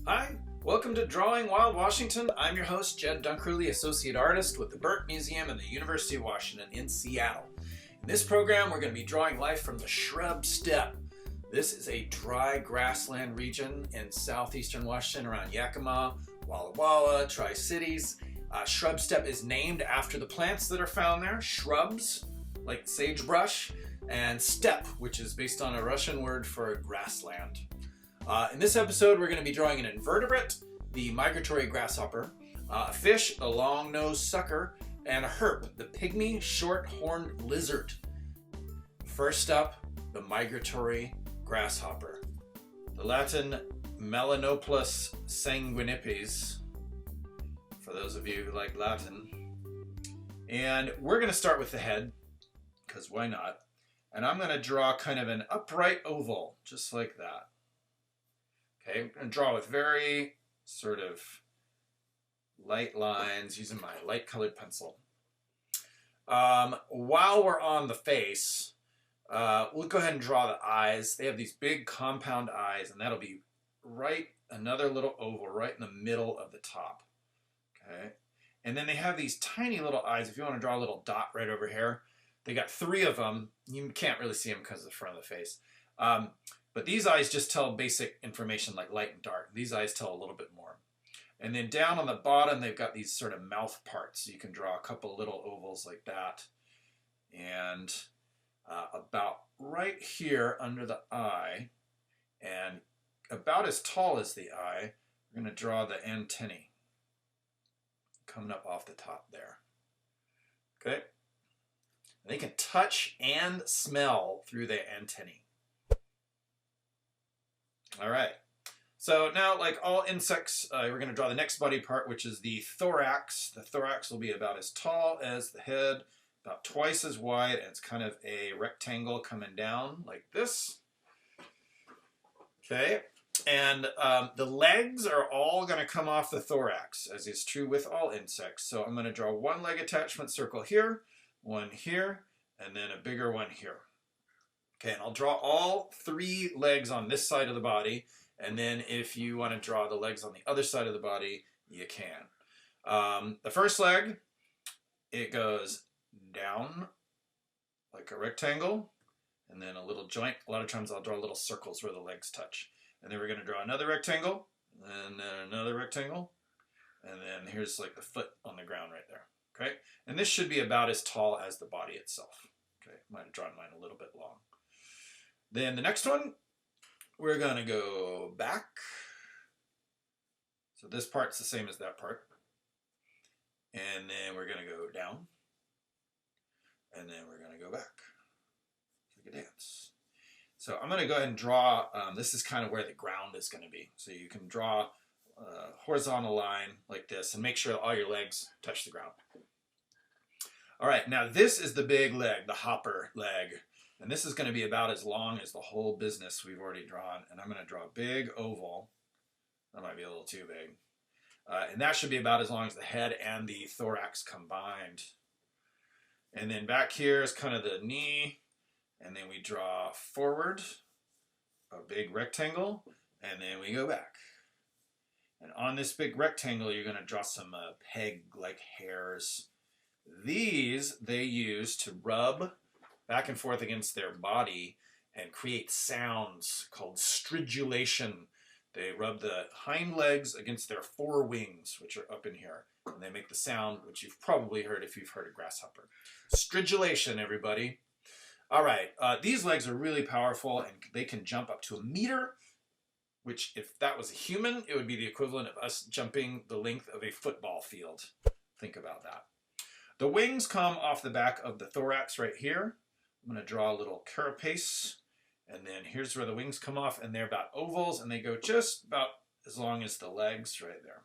Hi, welcome to Drawing Wild Washington. I'm your host, Jed Dunkerley, Associate Artist with the Burke Museum and the University of Washington in Seattle. In this program, we're going to be drawing life from the Shrub-Steppe. This is a dry grassland region in southeastern Washington around Yakima, Walla Walla, Tri-Cities. Shrub-Steppe is named after the plants that are found there, shrubs, like sagebrush, and steppe, which is based on a Russian word for grassland. In this episode, we're going to be drawing an invertebrate, the migratory grasshopper, a fish, a longnose sucker, and a herp, the Pygmy Short-horned Lizard. First up, the migratory grasshopper. The Latin Melanopus sanguinipes, for those of you who like Latin. And we're going to start with the head, because why not? And I'm going to draw kind of an upright oval, just like that. Okay, I'm going to draw with very sort of light lines using my light colored pencil. While we're on the face, we'll go ahead and draw the eyes. They have these big compound eyes, and that'll be right, another little oval right in the middle of the top. Okay, and then they have these tiny little eyes. If you want to draw a little dot right over here, they got 3 of them. You can't really see them because of the front of the face. But these eyes just tell basic information like light and dark. These eyes tell a little bit more. And then down on the bottom, they've got these sort of mouth parts. So you can draw a couple little ovals like that. And about right here under the eye, and about as tall as the eye, we're going to draw the antennae coming up off the top there. Okay? And they can touch and smell through the antennae. All right, so now like all insects, we're going to draw the next body part, which is the thorax. The thorax will be about as tall as the head, about twice as wide, and it's kind of a rectangle coming down like this. Okay, and the legs are all going to come off the thorax, as is true with all insects. So I'm going to draw one leg attachment circle here, one here, and then a bigger one here. Okay, and I'll draw all 3 legs on this side of the body, and then if you want to draw the legs on the other side of the body, you can. The first leg, it goes down like a rectangle, and then a little joint. A lot of times I'll draw little circles where the legs touch. And then we're going to draw another rectangle, and then another rectangle, and then here's like the foot on the ground right there. Okay, and this should be about as tall as the body itself. Okay, might have drawn mine a little bit long. Then the next one, we're going to go back. So this part's the same as that part. And then we're going to go down. And then we're going to go back. Like a dance. So I'm going to go ahead and draw, this is kind of where the ground is going to be. So you can draw a horizontal line like this and make sure all your legs touch the ground. All right, now this is the big leg, the hopper leg. And this is going to be about as long as the whole business we've already drawn. And I'm going to draw a big oval. That might be a little too big. And that should be about as long as the head and the thorax combined. And then back here is kind of the knee. And then we draw forward a big rectangle. And then we go back. And on this big rectangle, you're going to draw some peg-like hairs. These they use to rub back and forth against their body and create sounds called stridulation. They rub the hind legs against their forewings, which are up in here, and they make the sound, which you've probably heard if you've heard a grasshopper. Stridulation, everybody. All right, these legs are really powerful, and they can jump up to 1 meter, which if that was a human, it would be the equivalent of us jumping the length of a football field. Think about that. The wings come off the back of the thorax right here. I'm going to draw a little carapace, and then here's where the wings come off, and they're about ovals, and they go just about as long as the legs right there.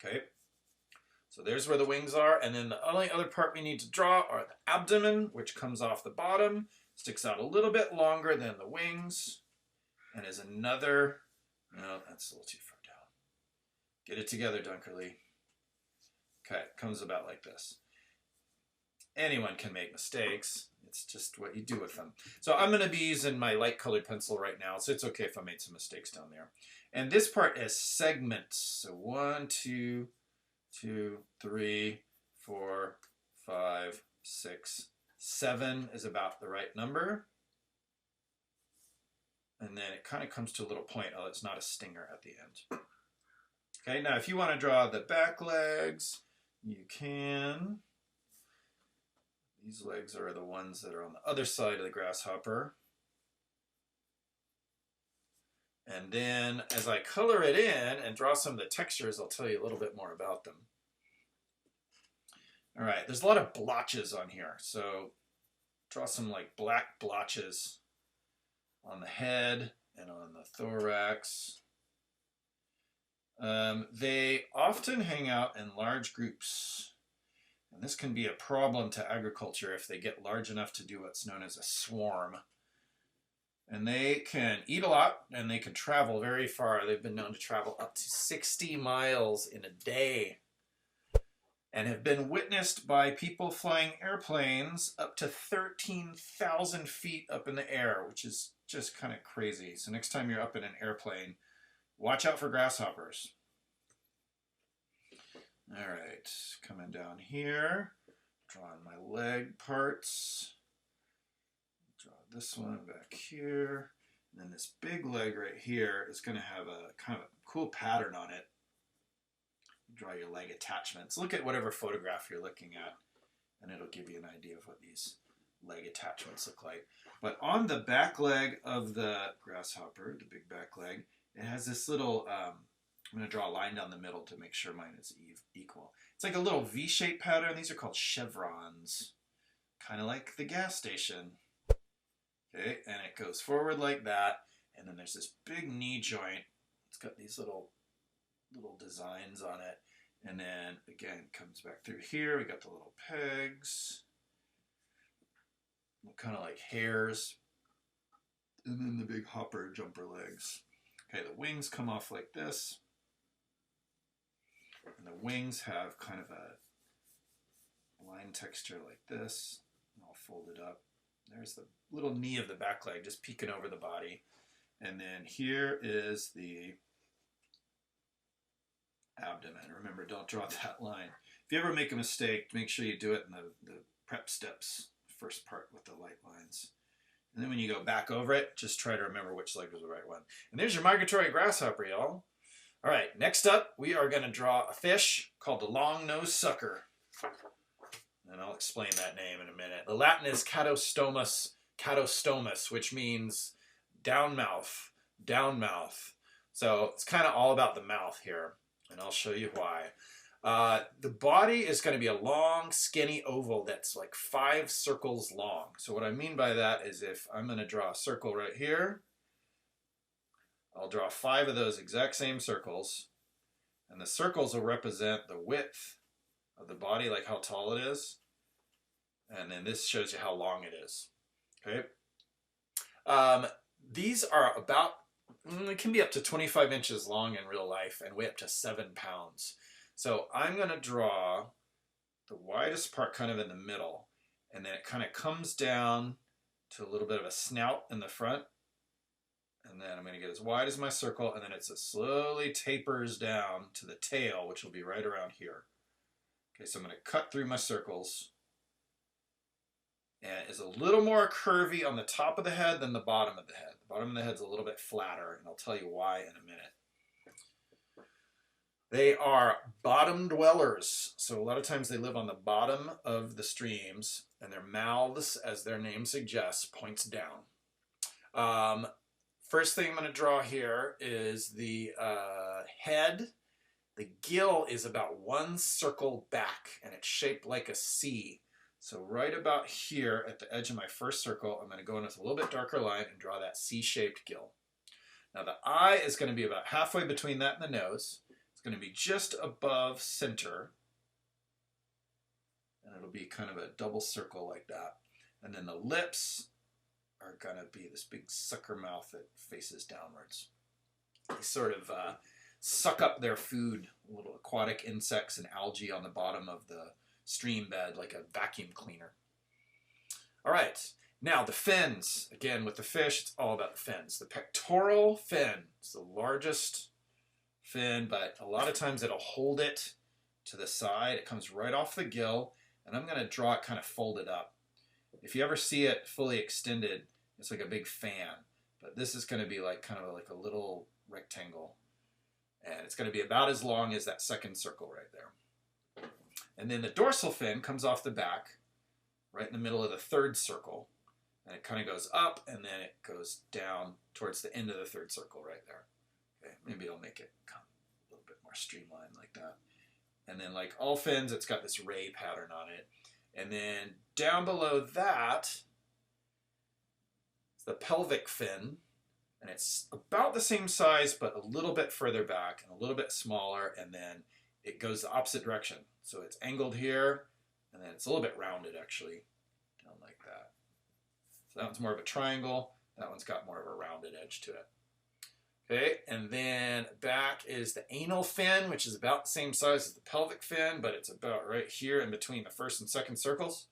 Okay, so there's where the wings are, and then the only other part we need to draw are the abdomen, which comes off the bottom, sticks out a little bit longer than the wings, and is another, no, that's a little too far down. Get it together, Dunkerley. Okay, it comes about like this. Anyone can make mistakes. It's just what you do with them. So I'm going to be using my light colored pencil right now, so it's okay if I made some mistakes down there. And this part is segments. So 1, 2, 2, 3, 4, 5, 6, 7 is about the right number. And then it kind of comes to a little point. Oh, it's not a stinger at the end. Okay, now if you want to draw the back legs, you can. These legs are the ones that are on the other side of the grasshopper. And then as I color it in and draw some of the textures, I'll tell you a little bit more about them. All right, there's a lot of blotches on here. So draw some like black blotches on the head and on the thorax. They often hang out in large groups. And this can be a problem to agriculture if they get large enough to do what's known as a swarm. And they can eat a lot and they can travel very far. They've been known to travel up to 60 miles in a day and have been witnessed by people flying airplanes up to 13,000 feet up in the air, which is just kind of crazy. So next time you're up in an airplane, watch out for grasshoppers. All right, coming down here, drawing my leg parts. Draw this one back here. And then this big leg right here is going to have a kind of a cool pattern on it. Draw your leg attachments. Look at whatever photograph you're looking at, and it'll give you an idea of what these leg attachments look like. But on the back leg of the grasshopper, the big back leg, it has this little... I'm going to draw a line down the middle to make sure mine is equal. It's like a little V-shaped pattern. These are called chevrons, kind of like the gas station. Okay, and it goes forward like that, and then there's this big knee joint. It's got these little designs on it, and then again it comes back through here. We got the little pegs, kind of like hairs, and then the big hopper jumper legs. Okay, the wings come off like this. And the wings have kind of a line texture like this, all folded up. There's the little knee of the back leg just peeking over the body. And then here is the abdomen. Remember, don't draw that line. If you ever make a mistake, make sure you do it in the prep steps, first part with the light lines. And then when you go back over it, just try to remember which leg was the right one. And there's your migratory grasshopper, y'all. All right, next up, we are going to draw a fish called the Longnose Sucker. And I'll explain that name in a minute. The Latin is catostomus, which means down mouth, down mouth. So it's kind of all about the mouth here, and I'll show you why. The body is going to be a long, skinny oval that's like 5 circles long. So what I mean by that is if I'm going to draw a circle right here, I'll draw 5 of those exact same circles, and the circles will represent the width of the body, like how tall it is, and then this shows you how long it is. Okay. These are about, it can be up to 25 inches long in real life and weigh up to 7 pounds. So I'm going to draw the widest part kind of in the middle, and then it kind of comes down to a little bit of a snout in the front. And then I'm going to get as wide as my circle, and then it slowly tapers down to the tail, which will be right around here. Okay, so I'm going to cut through my circles. And it's a little more curvy on the top of the head than the bottom of the head. The bottom of the head's a little bit flatter, and I'll tell you why in a minute. They are bottom dwellers. So a lot of times they live on the bottom of the streams, and their mouths, as their name suggests, points down. First thing I'm going to draw here is the head. The gill is about 1 circle back, and it's shaped like a C. So right about here at the edge of my first circle, I'm going to go in with a little bit darker line and draw that C-shaped gill. Now the eye is going to be about halfway between that and the nose. It's going to be just above center. And it'll be kind of a double circle like that. And then the lips are going to be this big sucker mouth that faces downwards. They sort of suck up their food, little aquatic insects and algae on the bottom of the stream bed like a vacuum cleaner. All right. Now the fins. Again, with the fish, it's all about the fins. The pectoral fin is the largest fin, but a lot of times it'll hold it to the side. It comes right off the gill, and I'm going to draw it kind of folded up. If you ever see it fully extended, it's like a big fan, but this is going to be like kind of like a little rectangle, and it's going to be about as long as that second circle right there. And then the dorsal fin comes off the back, right in the middle of the third circle, and it kind of goes up, and then it goes down towards the end of the third circle right there. Okay, maybe I'll make it come a little bit more streamlined like that. And then like all fins, it's got this ray pattern on it. And then down below that is the pelvic fin, and it's about the same size, but a little bit further back and a little bit smaller, and then it goes the opposite direction. So it's angled here, and then it's a little bit rounded actually, down like that. So that one's more of a triangle. That one's got more of a rounded edge to it. Okay, and then back is the anal fin, which is about the same size as the pelvic fin, but it's about right here in between the first and second circles.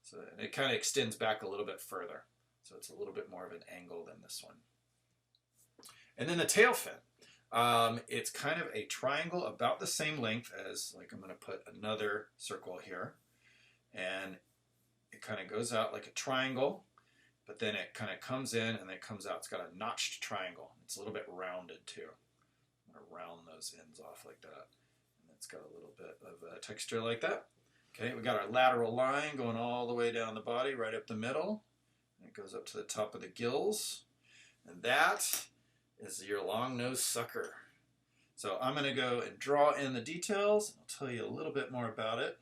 So and it kind of extends back a little bit further. So it's a little bit more of an angle than this one. And then the tail fin. It's kind of a triangle about the same length as, like I'm going to put another circle here. And it kind of goes out like a triangle, but then it kind of comes in and then it comes out. It's got a notched triangle. It's a little bit rounded too. I'm going to round those ends off like that. And it's got a little bit of a texture like that. Okay, we got our lateral line going all the way down the body, right up the middle. And it goes up to the top of the gills. And that is your long-nosed sucker. So I'm going to go and draw in the details. I'll tell you a little bit more about it.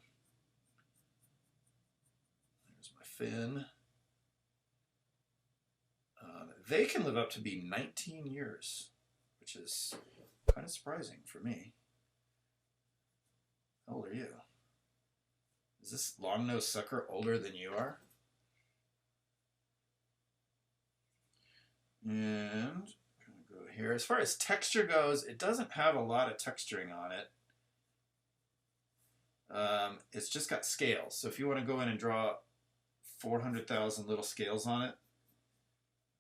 There's my fin. They can live up to be 19 years, which is kind of surprising for me. How old are you? Is this long-nosed sucker older than you are? And I'm going to go here. As far as texture goes, it doesn't have a lot of texturing on it. It's just got scales. So if you want to go in and draw 400,000 little scales on it,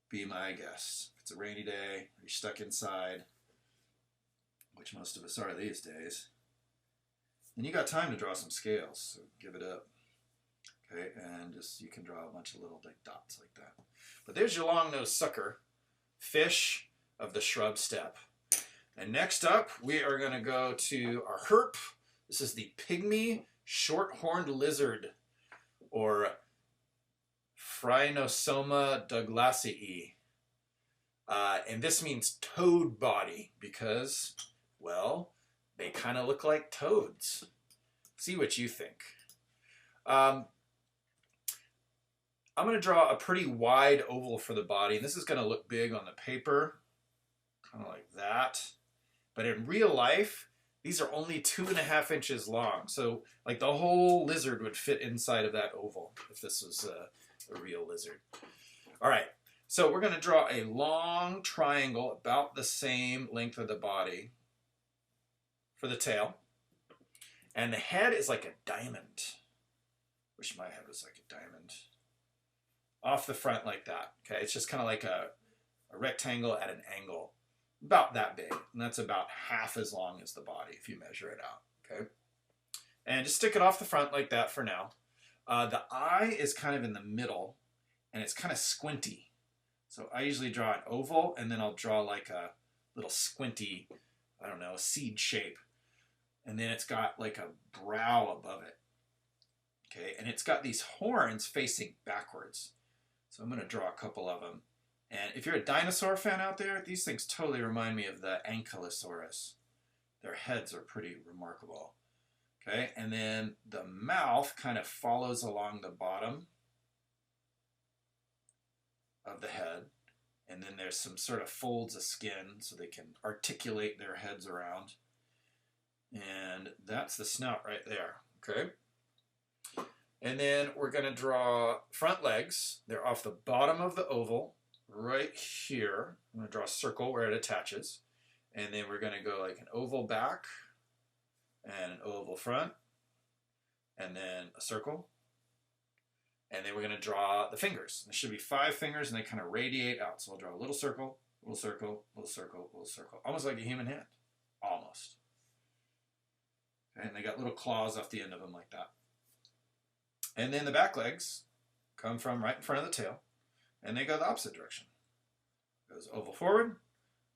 be my guest. If it's a rainy day, or you're stuck inside, which most of us are these days, then you got time to draw some scales, so give it up. Okay, and just you can draw a bunch of little like dots like that. But there's your long-nosed sucker, fish of the Shrub-Steppe. And next up, we are going to go to our herp. This is the Pygmy Short-horned Lizard, or Phrynosoma douglasii. And this means toad body because, well, they kind of look like toads. See what you think. I'm going to draw a pretty wide oval for the body, and this is going to look big on the paper, kind of like that. But in real life, these are only 2.5 inches long. So like the whole lizard would fit inside of that oval if this was a real lizard. All right, so we're going to draw a long triangle about the same length of the body for the tail. And the head is like a diamond. Wish my head was like a diamond. Off the front like that. Okay, it's just kind of like a rectangle at an angle. About that big. And that's about half as long as the body if you measure it out. Okay, and just stick it off the front like that for now. The eye is kind of in the middle, and it's kind of squinty. So I usually draw an oval, and then I'll draw like a little squinty, I don't know, a seed shape. And then it's got like a brow above it. Okay, and it's got these horns facing backwards. So I'm going to draw a couple of them. And if you're a dinosaur fan out there, these things totally remind me of the Ankylosaurus. Their heads are pretty remarkable. Okay, and then the mouth kind of follows along the bottom of the head. And then there's some sort of folds of skin so they can articulate their heads around. And that's the snout right there. Okay. And then we're going to draw front legs. They're off the bottom of the oval right here. I'm going to draw a circle where it attaches. And then we're going to go like an oval back and an oval front, and then a circle, And then we're going to draw the fingers. There should be 5 fingers, and they kind of radiate out. So I'll draw a little circle, little circle, little circle, little circle. Almost like a human hand. Almost. Okay, and they got little claws off the end of them like that. And then the back legs come from right in front of the tail, and they go the opposite direction. It goes oval forward,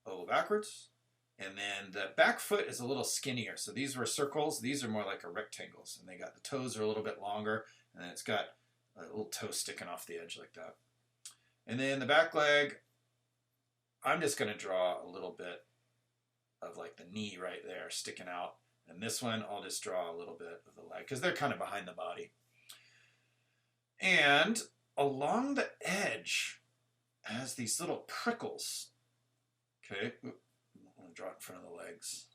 oval backwards, and then the back foot is a little skinnier. So these were circles. These are more like a rectangles, and they got the toes are a little bit longer, and then it's got a little toe sticking off the edge like that. And then the back leg, I'm just going to draw a little bit of like the knee right there sticking out. And this one, I'll just draw a little bit of the leg because they're kind of behind the body. And along the edge has these little prickles. Okay, I'm going to draw it in front of the legs.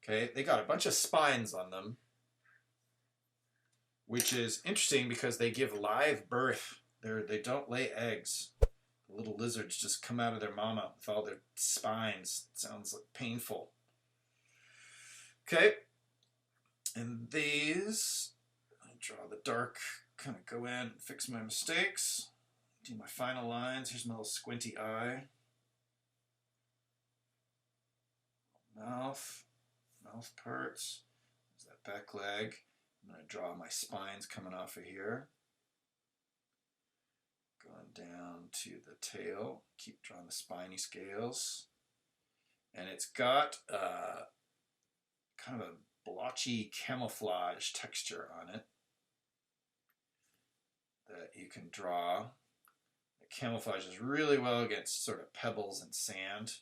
Okay, they got a bunch of spines on them, which is interesting because they give live birth. They don't lay eggs. The little lizards just come out of their mama with all their spines. It sounds like painful. Okay, and these, I draw the dark, kind of go in, fix my mistakes, do my final lines. Here's my little squinty eye. Mouth parts. There's that back leg. I'm going to draw my spines coming off of here. Going down to the tail. Keep drawing the spiny scales. And it's got kind of a blotchy camouflage texture on it that you can draw. It camouflages really well against sort of pebbles and sand.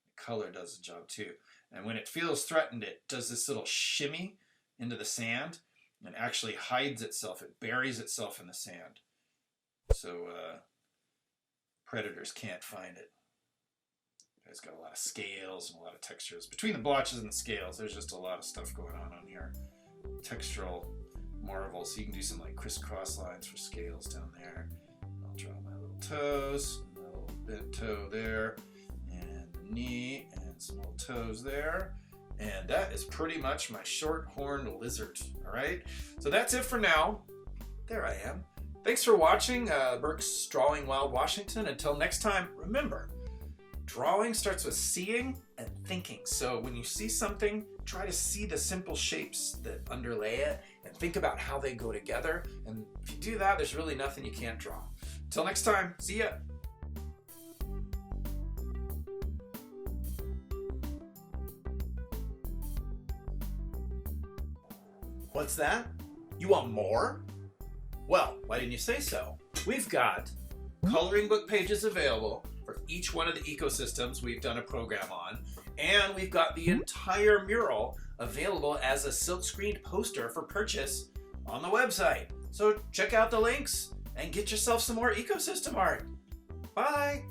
The color does the job too. And when it feels threatened, it does this little shimmy into the sand and actually hides itself. It buries itself in the sand. So predators can't find it. It's got a lot of scales and a lot of textures. Between the blotches and the scales, there's just a lot of stuff going on here. Textural marvels. So you can do some like crisscross lines for scales down there. I'll draw my little toes, a little bent toe there, and the knee, and some little toes there. And that is pretty much my short-horned lizard. All right, so that's it for now. There I am. Thanks for watching Burke's Drawing Wild Washington. Until next time, remember, drawing starts with seeing and thinking. So when you see something, try to see the simple shapes that underlay it and think about how they go together. And if you do that, there's really nothing you can't draw. Until next time, see ya. What's that? You want more? Well, why didn't you say so? We've got coloring book pages available for each one of the ecosystems we've done a program on, and we've got the entire mural available as a silk-screened poster for purchase on the website. So check out the links and get yourself some more ecosystem art. Bye!